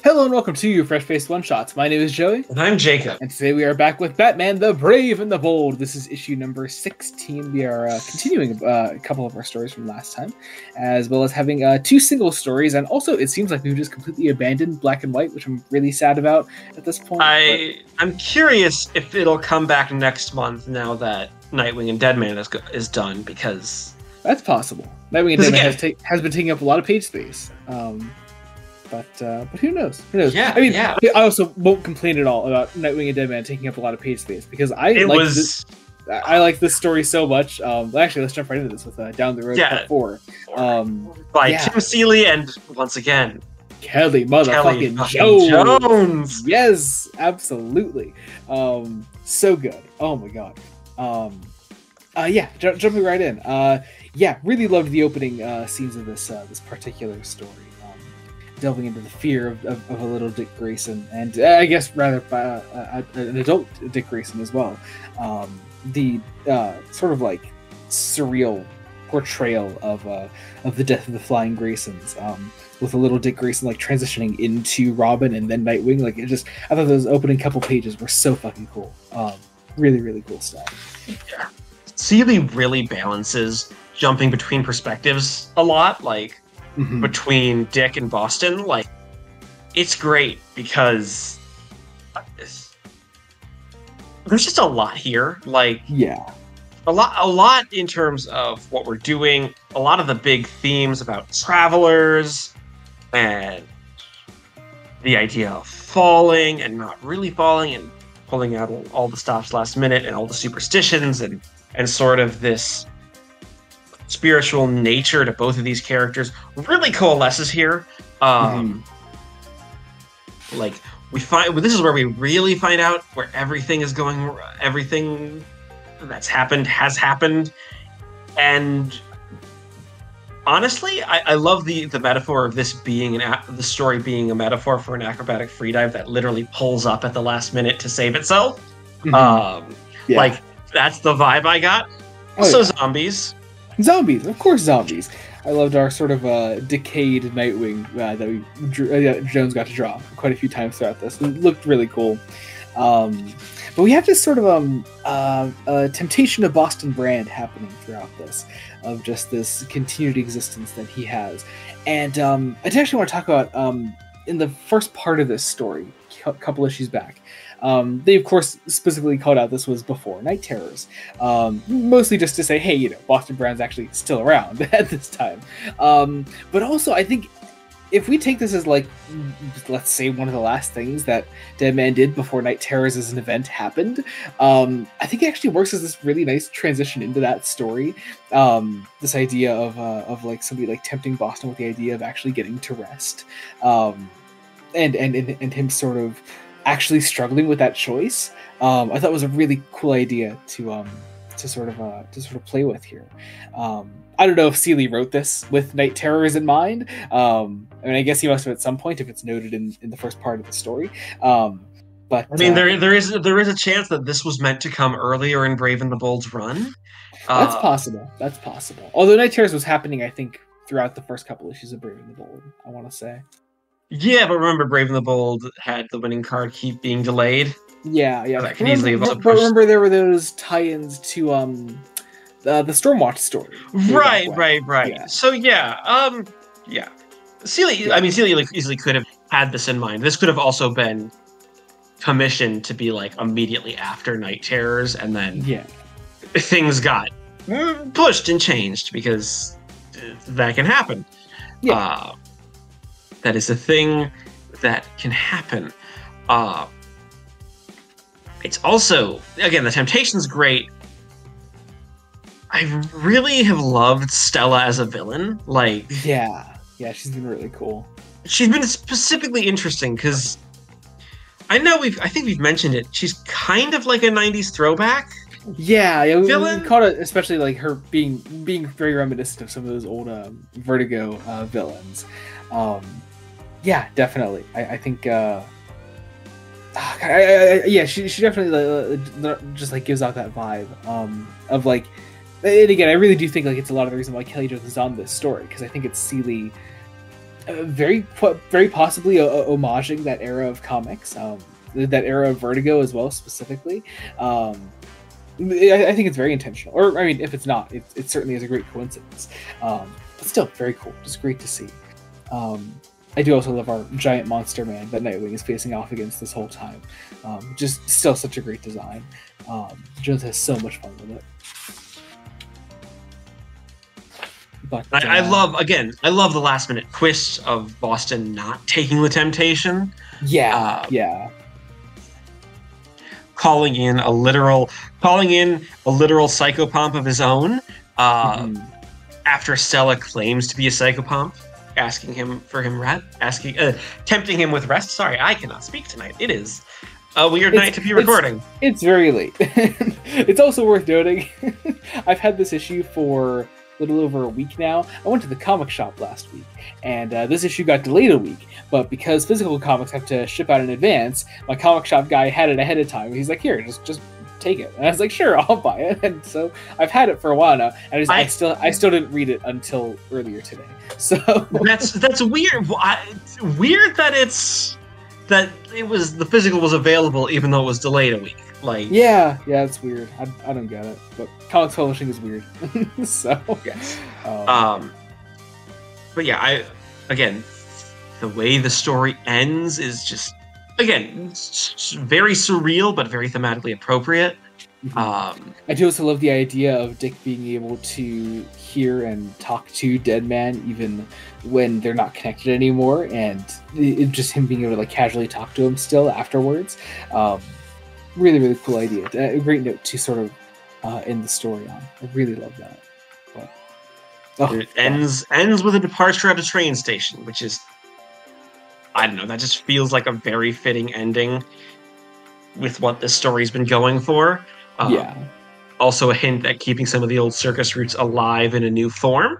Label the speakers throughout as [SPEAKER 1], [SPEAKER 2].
[SPEAKER 1] Hello and welcome to your Fresh Faced One Shots. My name is Joey,
[SPEAKER 2] And I'm Jacob.
[SPEAKER 1] and today we are back with Batman the Brave and the Bold. This is issue number 16. We are continuing a couple of our stories from last time, as well as having two single stories, and also it seems like we've just completely abandoned Black and White, which I'm really sad about at this point.
[SPEAKER 2] I'm curious if it'll come back next month now that Nightwing and Deadman is done, because
[SPEAKER 1] that's possible. Nightwing and Deadman has been taking up a lot of page space. But who knows? Who knows?
[SPEAKER 2] Yeah,
[SPEAKER 1] I mean,
[SPEAKER 2] yeah.
[SPEAKER 1] I also won't complain at all about Nightwing and Deadman taking up a lot of page space because I like this story so much. Actually, let's jump right into this with Down the Road Part 4.
[SPEAKER 2] By Tim Seeley and, once again,
[SPEAKER 1] Kelly motherfucking Jones. Yes, absolutely. So good. Oh my god. Jumping right in. Really loved the opening scenes of this particular story. Delving into the fear of a little Dick Grayson, and I guess rather an adult Dick Grayson as well. The sort of like surreal portrayal of the death of the Flying Graysons, with a little Dick Grayson like transitioning into Robin and then Nightwing. Like I thought those opening couple pages were so fucking cool. Really, really cool stuff.
[SPEAKER 2] Yeah. Seeley really balances jumping between perspectives a lot, like. Mm-hmm. Between Dick and Boston, like, it's great because there's just a lot here. Like, a lot in terms of what we're doing. A lot of the big themes about travelers and the idea of falling and not really falling and pulling out all the stops last minute and all the superstitions and sort of this spiritual nature to both of these characters really coalesces here. Like this is where we really find out where everything is going. Everything that's happened has happened, and honestly, I love the metaphor of this being the story being a metaphor for an acrobatic freedive that literally pulls up at the last minute to save itself. Like that's the vibe I got. Also,
[SPEAKER 1] Zombies, of course, zombies. I loved our sort of decayed Nightwing that Jones got to draw quite a few times throughout this. It looked really cool. But we have this sort of temptation of Boston Brand happening throughout this, of just this continued existence that he has. And I actually want to talk about in the first part of this story, a couple issues back. They, of course, specifically called out this was before Night Terrors, mostly just to say, hey, Boston Brand's actually still around at this time. But also, I think if we take this as, like, let's say one of the last things that Deadman did before Night Terrors as an event happened, I think it actually works as this really nice transition into that story. This idea of like somebody like tempting Boston with the idea of actually getting to rest, and him sort of actually struggling with that choice. I thought was a really cool idea to sort of play with here. I don't know if Seeley wrote this with Night Terrors in mind. I mean, I guess he must have at some point if it's noted in the first part of the story. But
[SPEAKER 2] I mean, there is a chance that this was meant to come earlier in Brave and the Bold's run.
[SPEAKER 1] That's possible. That's possible. Although Night Terrors was happening, I think, throughout the first couple issues of Brave and the Bold, I want to say.
[SPEAKER 2] Yeah, but remember, Brave and the Bold had the winning card keep being delayed.
[SPEAKER 1] Yeah.
[SPEAKER 2] That could easily have also pushed.
[SPEAKER 1] But remember, there were those tie-ins to the Stormwatch story.
[SPEAKER 2] Right. Yeah. So Seeley. Yeah. I mean, Seeley easily could have had this in mind. This could have also been commissioned to be like immediately after Night Terrors, and then things got pushed and changed because that can happen. Yeah. That is a thing that can happen. It's also, again, the Temptation's great. I really have loved Stella as a villain. Like,
[SPEAKER 1] yeah, she's been really cool.
[SPEAKER 2] She's been specifically interesting because I think we've mentioned it. She's kind of like a '90s throwback.
[SPEAKER 1] Yeah,
[SPEAKER 2] villain.
[SPEAKER 1] We caught it, especially like her being very reminiscent of some of those old Vertigo villains. Yeah, definitely. I think. She definitely just like gives out that vibe of like. And again, I really do think like it's a lot of the reason why Kelly Jones is on this story, because I think it's Seeley very possibly homaging that era of comics, that era of Vertigo as well, specifically. I think it's very intentional. Or, I mean, if it's not, it certainly is a great coincidence. But still, very cool. Just great to see. I do also love our giant monster man that Nightwing is facing off against this whole time. Just still such a great design. Jones has so much fun with it. But,
[SPEAKER 2] I love the last minute twist of Boston not taking the temptation.
[SPEAKER 1] Yeah,
[SPEAKER 2] calling in a literal psychopomp of his own. After Stella claims to be a psychopomp, tempting him with rest. Sorry, I cannot speak tonight. It is a weird night to be recording.
[SPEAKER 1] It's very late. It's also worth noting, I've had this issue for a little over a week now. I went to the comic shop last week, and this issue got delayed a week. But because physical comics have to ship out in advance, my comic shop guy had it ahead of time. He's like, "Here, just take it." And I was like, "Sure, I'll buy it." And so I've had it for a while now, and I still didn't read it until earlier today. So
[SPEAKER 2] that's weird. Weird that the physical was available even though it was delayed a week. Like,
[SPEAKER 1] yeah, it's weird. I don't get it, but comics publishing is weird. So
[SPEAKER 2] yes. But yeah, the way the story ends is just, again, very surreal, but very thematically appropriate.
[SPEAKER 1] I do also love the idea of Dick being able to hear and talk to Dead Man even when they're not connected anymore, and just him being able to like casually talk to him still afterwards. Really, really cool idea. A great note to sort of end the story on. I really love that. But,
[SPEAKER 2] it ends with a departure at a train station, which is, I don't know, that just feels like a very fitting ending with what this story's been going for. Also a hint at keeping some of the old circus roots alive in a new form.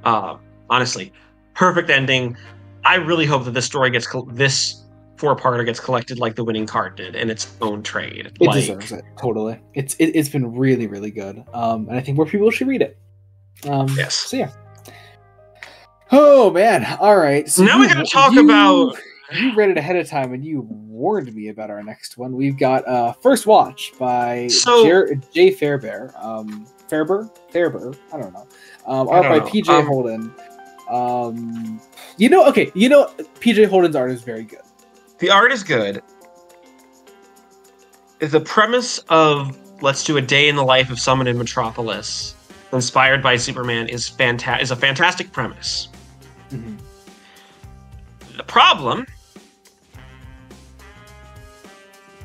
[SPEAKER 2] Honestly, perfect ending. I really hope that this story this four-parter gets collected like the winning card did in its own trade.
[SPEAKER 1] It deserves it, totally. It's been really, really good. And I think more people should read it.
[SPEAKER 2] Yes.
[SPEAKER 1] So yeah. Oh man! All right.
[SPEAKER 2] So now we're going to talk about.
[SPEAKER 1] You read it ahead of time, and you warned me about our next one. We've got First Watch by Jay Fairbear. Fairbear. I don't know. Art by PJ Holden. PJ Holden's art is very good.
[SPEAKER 2] The art is good. The premise of let's do a day in the life of someone in Metropolis, inspired by Superman, is a fantastic premise.
[SPEAKER 1] Mm-hmm.
[SPEAKER 2] The problem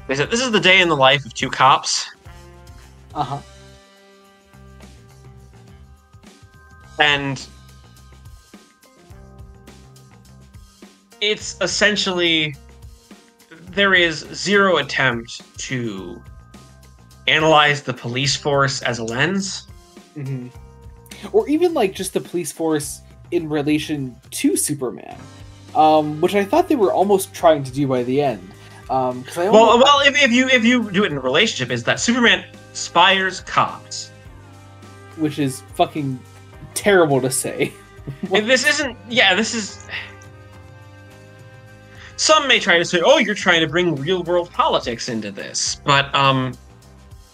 [SPEAKER 2] is that this is the day in the life of two cops. And it's essentially, there is zero attempt to analyze the police force as a lens.
[SPEAKER 1] Mm-hmm. Or even like just the police force in relation to Superman. Which I thought they were almost trying to do by the end. If
[SPEAKER 2] you do it in a relationship, is that Superman inspires cops,
[SPEAKER 1] which is fucking terrible to say.
[SPEAKER 2] This is. Some may try to say, "Oh, you're trying to bring real world politics into this," but I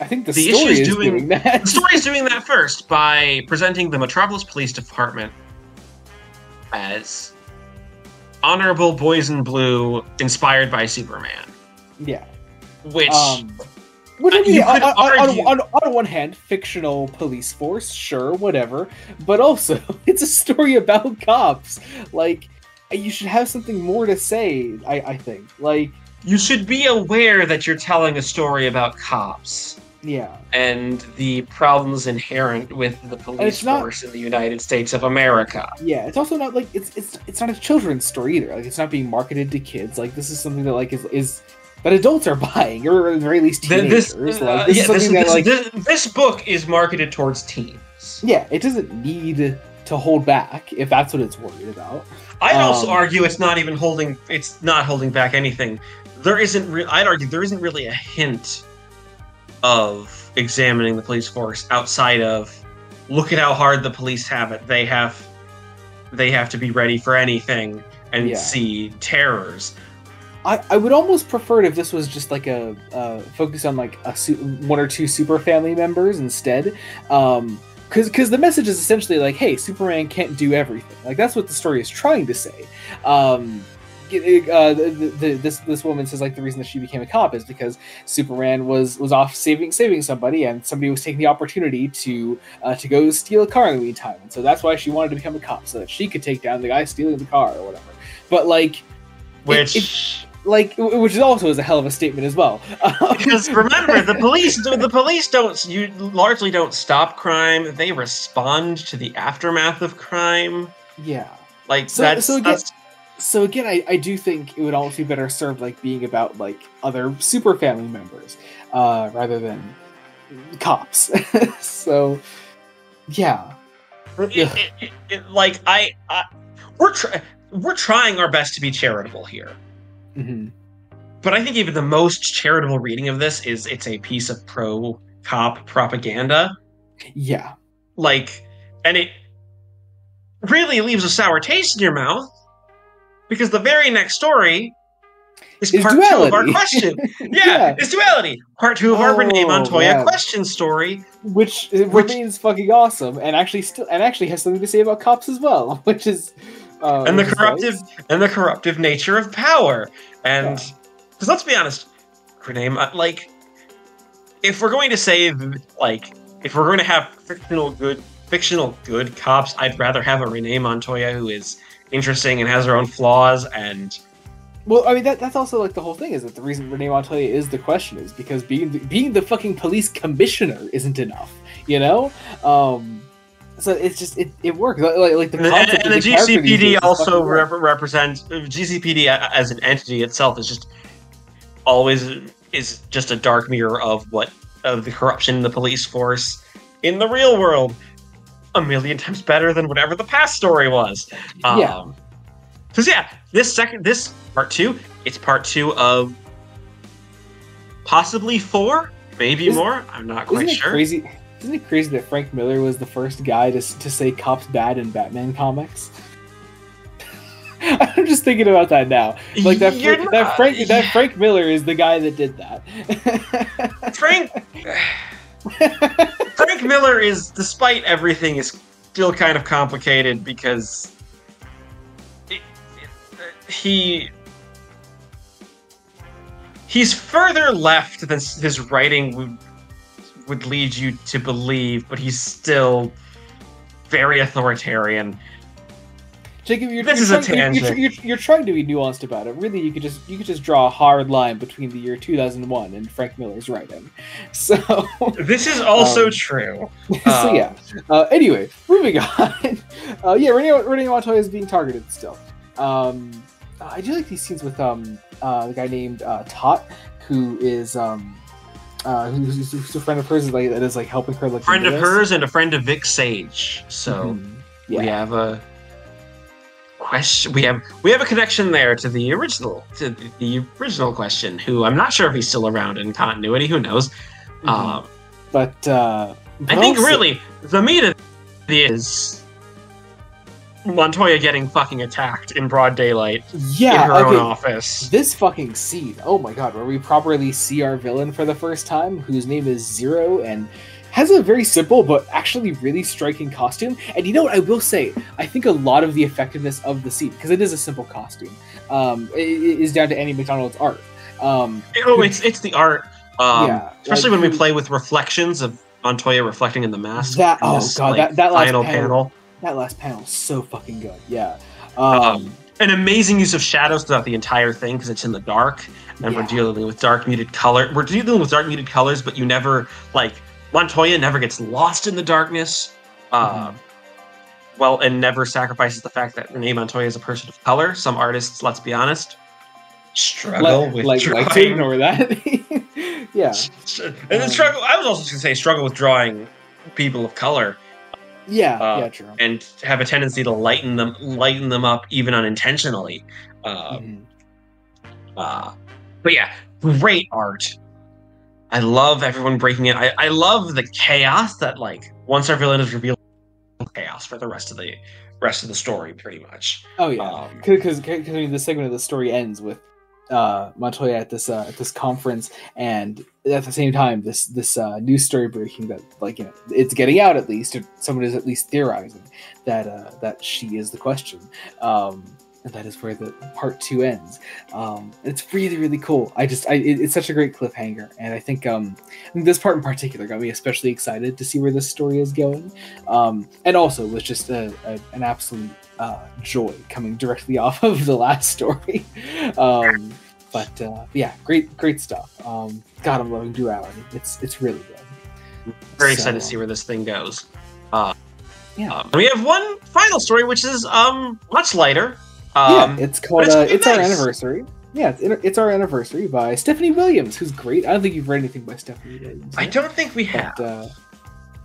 [SPEAKER 1] think the story is doing that.
[SPEAKER 2] The story is doing that first by presenting the Metropolis Police Department as honorable boys in blue, inspired by Superman.
[SPEAKER 1] Yeah.
[SPEAKER 2] Which
[SPEAKER 1] on one hand, fictional police force, sure, whatever. But also, it's a story about cops. Like, you should have something more to say, I think. Like,
[SPEAKER 2] you should be aware that you're telling a story about cops.
[SPEAKER 1] Yeah.
[SPEAKER 2] And the problems inherent with the police force in the United States of America.
[SPEAKER 1] Yeah, it's also not like it's not a children's story either. Like, it's not being marketed to kids. Like, this is something that like is that adults are buying, or at the very least teenagers.
[SPEAKER 2] This book is marketed towards teens.
[SPEAKER 1] Yeah, it doesn't need to hold back if that's what it's worried about.
[SPEAKER 2] I'd also argue it's not holding back anything. I'd argue there isn't really a hint of examining the police force outside of look at how hard the police have it. They have they have to be ready for anything and see terrors.
[SPEAKER 1] I would almost prefer it if this was just like a focus on like one or two super family members instead, because the message is essentially like, hey, Superman can't do everything. Like that's what the story is trying to say. This woman says like the reason that she became a cop is because Superman was off saving somebody, and somebody was taking the opportunity to go steal a car in the meantime, and so that's why she wanted to become a cop so that she could take down the guy stealing the car or whatever. But like, which is also a hell of a statement as well.
[SPEAKER 2] Because remember, the police largely don't stop crime; they respond to the aftermath of crime.
[SPEAKER 1] Yeah,
[SPEAKER 2] like
[SPEAKER 1] So again, I do think it would almost be better served like being about like other super family members rather than cops. So yeah,
[SPEAKER 2] we're trying our best to be charitable here.
[SPEAKER 1] Mm-hmm.
[SPEAKER 2] But I think even the most charitable reading of this is it's a piece of pro-cop propaganda.
[SPEAKER 1] Yeah.
[SPEAKER 2] And it really leaves a sour taste in your mouth, because the very next story is part
[SPEAKER 1] duality.
[SPEAKER 2] 2 of our question. Yeah, it's duality. Part 2 of our Renee Montoya question story.
[SPEAKER 1] Which remains fucking awesome, and actually has something to say about cops as well, which is...
[SPEAKER 2] and the corruptive nature of power, and because let's be honest, Renee, if we're going to have fictional good cops, I'd rather have a Renee Montoya who is interesting and has her own flaws. And
[SPEAKER 1] well, I mean that's also like the whole thing is that the reason Renee Montoya is the question is because being the fucking police commissioner isn't enough, you know. So it's just it works like the concept
[SPEAKER 2] and the GCPD also represents GCPD as an entity itself is just a dark mirror of the corruption in the police force in the real world, a million times better than whatever the past story was. Because this part 2, it's part 2 of possibly 4, maybe more. I'm not quite sure.
[SPEAKER 1] Crazy? Isn't it crazy that Frank Miller was the first guy to say cops bad in Batman comics? I'm just thinking about that now. Like that Frank Miller is the guy that did that.
[SPEAKER 2] Frank Miller is, despite everything, is still kind of complicated because he's further left than his writing would lead you to believe, but he's still very authoritarian.
[SPEAKER 1] Jacob, you're trying to be nuanced about it. Really, you could just draw a hard line between the year 2001 and Frank Miller's writing. So
[SPEAKER 2] this is also true.
[SPEAKER 1] Anyway, moving on. Renee Montoya is being targeted still. I do like these scenes with the guy named Tot, who is who's a friend of hers that is like helping her. Like
[SPEAKER 2] friend of hers and a friend of Vic Sage. So we have a question. We have a connection there to the original question. Who I'm not sure if he's still around in continuity. Who knows?
[SPEAKER 1] But
[SPEAKER 2] I think really the meat of it is Montoya getting fucking attacked in broad daylight in her own office.
[SPEAKER 1] This fucking scene, oh my god, where we properly see our villain for the first time, whose name is Zero, and has a very simple but actually really striking costume. And you know what I will say? I think a lot of the effectiveness of the scene, because it is a simple costume, is down to Annie McDonald's art.
[SPEAKER 2] It's the art. Especially when we play with reflections of Montoya reflecting in the mask.
[SPEAKER 1] That last panel. That last panel is so fucking good. Yeah.
[SPEAKER 2] An amazing use of shadows throughout the entire thing because it's in the dark, and we're dealing with dark muted color. We're dealing with dark muted colors, but you never Montoya never gets lost in the darkness. And never sacrifices the fact that Renee Montoya is a person of color. Some artists, let's be honest, struggle with drawing.
[SPEAKER 1] To ignore that. Yeah.
[SPEAKER 2] And struggle. I was also going to say struggle with drawing people of color.
[SPEAKER 1] True.
[SPEAKER 2] And have a tendency to lighten them up even unintentionally. But yeah, great art. I love everyone breaking it. I love the chaos that once our villain is revealed, chaos for the rest of the rest of the story, pretty much.
[SPEAKER 1] Oh yeah, because I mean, the segment of the story ends with Montoya at this conference, and at the same time, this news story breaking that, like, you know, it's getting out, at least, or someone is at least theorizing that she is the question. And that is where the part 2 ends. It's really, really cool. It's such a great cliffhanger, and I think this part in particular got me especially excited to see where this story is going, and also was just an absolute joy coming directly off of the last story. But yeah, great stuff. God, I'm loving Duality. It's really good.
[SPEAKER 2] Very excited to see where this thing goes. We have one final story, which is much lighter.
[SPEAKER 1] It's called It's Our Anniversary. Yeah, it's Our Anniversary by Stephanie Williams, who's great. I don't think you've read anything by Stephanie Williams.
[SPEAKER 2] I don't think we have.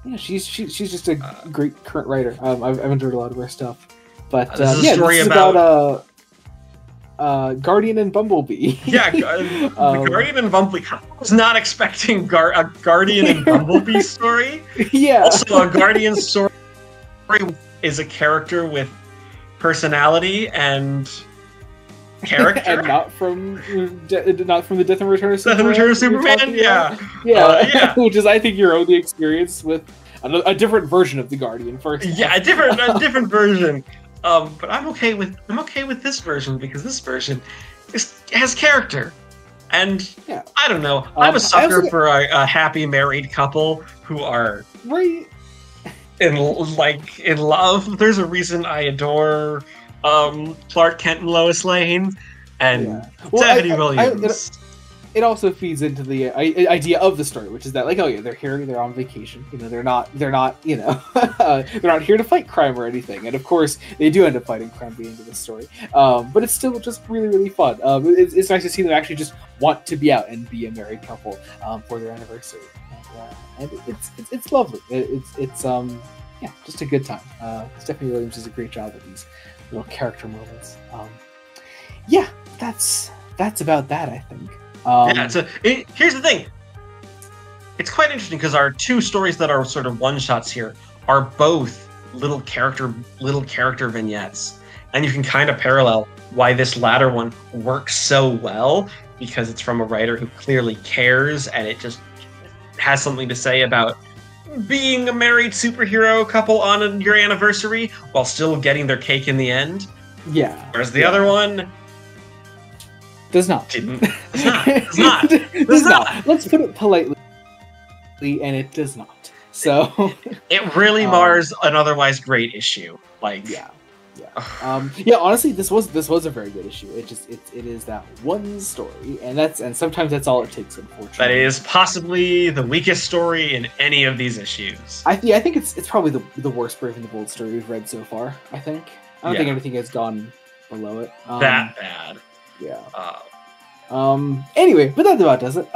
[SPEAKER 1] Yeah, she's just a great current writer. I've enjoyed a lot of her stuff. But
[SPEAKER 2] this is a story about
[SPEAKER 1] Guardian and Bumblebee.
[SPEAKER 2] Yeah, the Guardian and Bumblebee. I was not expecting a Guardian and Bumblebee story.
[SPEAKER 1] Yeah.
[SPEAKER 2] Also, a Guardian story is a character with personality and character,
[SPEAKER 1] and not from the Death and Return of Superman.
[SPEAKER 2] Death and Return of Superman,
[SPEAKER 1] yeah. Which is, I think, your only experience with a different version of the Guardian. First,
[SPEAKER 2] yeah, a different version. But I'm okay with this version, because this version has character, and I don't know. I'm a sucker for a happy married couple who are
[SPEAKER 1] right.
[SPEAKER 2] In love. There's a reason I adore Clark Kent and Lois Lane, and Stephanie Williams.
[SPEAKER 1] It also feeds into the idea of the story, which is that, like, oh yeah, they're here, they're on vacation. You know, they're not, you know, they're not here to fight crime or anything. And of course, they do end up fighting crime at the end of the story. But it's still just really, really fun. It's nice to see them actually just want to be out and be a married couple for their anniversary. And it's lovely. It's just a good time. Stephanie Williams does a great job at these little character moments. That's about that, I think.
[SPEAKER 2] Here's the thing. It's quite interesting because our two stories that are sort of one-shots here are both little character vignettes, and you can kind of parallel why this latter one works so well, because it's from a writer who clearly cares, and it just has something to say about being a married superhero couple on your anniversary while still getting their cake in the end.
[SPEAKER 1] Yeah.
[SPEAKER 2] Whereas the other one
[SPEAKER 1] does not.
[SPEAKER 2] Does not.
[SPEAKER 1] Let's put it politely, and it does not. So
[SPEAKER 2] it really mars an otherwise great issue.
[SPEAKER 1] Honestly, this was a very good issue. It is that one story, and sometimes that's all it takes, unfortunately.
[SPEAKER 2] That is possibly the weakest story in any of these issues.
[SPEAKER 1] I think it's probably the worst Brave and the Bold story we've read so far. I don't think anything has gone below it.
[SPEAKER 2] That bad.
[SPEAKER 1] Yeah. Anyway, but that about does it.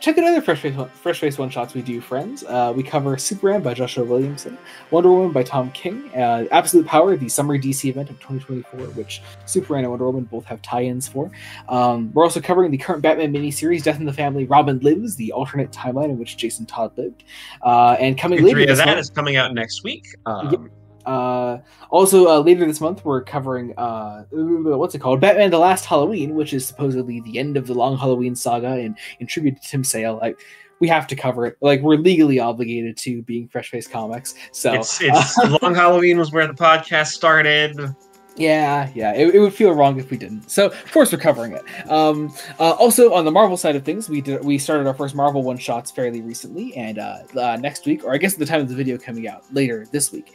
[SPEAKER 1] Check out other Fresh Face one-shots we do, friends. We cover Superman by Joshua Williamson, Wonder Woman by Tom King, Absolute Power, the summer DC event of 2024, which Superman and Wonder Woman both have tie-ins for. We're also covering the current Batman miniseries, Death in the Family, Robin Lives, the alternate timeline in which Jason Todd lived. And coming later this month,
[SPEAKER 2] is coming out next week.
[SPEAKER 1] Also, later this month, we're covering what's it called? Batman: The Last Halloween, which is supposedly the end of the long Halloween saga, and in tribute to Tim Sale. We have to cover it. We're legally obligated to, being Fresh Face Comics. So
[SPEAKER 2] it's Long Halloween was where the podcast started.
[SPEAKER 1] Yeah, it would feel wrong if we didn't. So, of course, we're covering it. Also, on the Marvel side of things, we started our first Marvel one-shots fairly recently, and next week, or I guess at the time of the video coming out, later this week,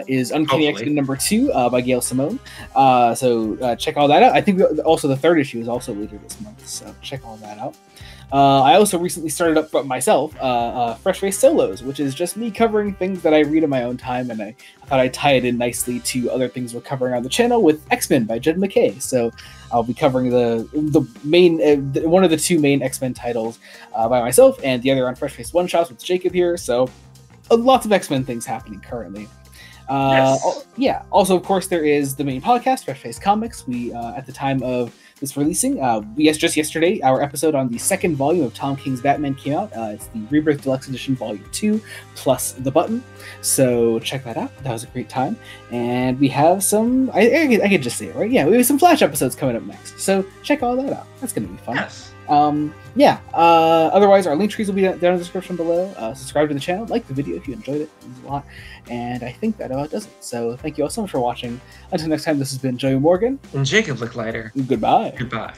[SPEAKER 1] is Uncanny X-Men number 2 by Gail Simone. So check all that out. I think also the third issue is also later this month, so check all that out. I also recently started up myself Fresh Face Solos, which is just me covering things that I read in my own time, and I thought I'd tie it in nicely to other things we're covering on the channel with X-Men by Jed MacKay. So I'll be covering the main one of the two main X-Men titles by myself, and the other on Fresh Face One Shots with Jacob here. So lots of X-Men things happening currently.
[SPEAKER 2] Yes.
[SPEAKER 1] Also, of course, there is the main podcast, Fresh Face Comics. We at the time of is releasing. Just yesterday, our episode on the second volume of Tom King's Batman came out. It's the Rebirth Deluxe Edition Volume 2 plus the button. So check that out. That was a great time. And we have some, I could just say it, right? Yeah, we have some Flash episodes coming up next. So check all that out. That's going to be fun.
[SPEAKER 2] Yes.
[SPEAKER 1] Otherwise, our link trees will be down in the description below. Subscribe to the channel, like the video if you enjoyed it. It means a lot. And I think that about does it. So thank you all so much for watching. Until next time, this has been Joey Morgan.
[SPEAKER 2] And Jacob Licklider.
[SPEAKER 1] Goodbye.
[SPEAKER 2] Goodbye.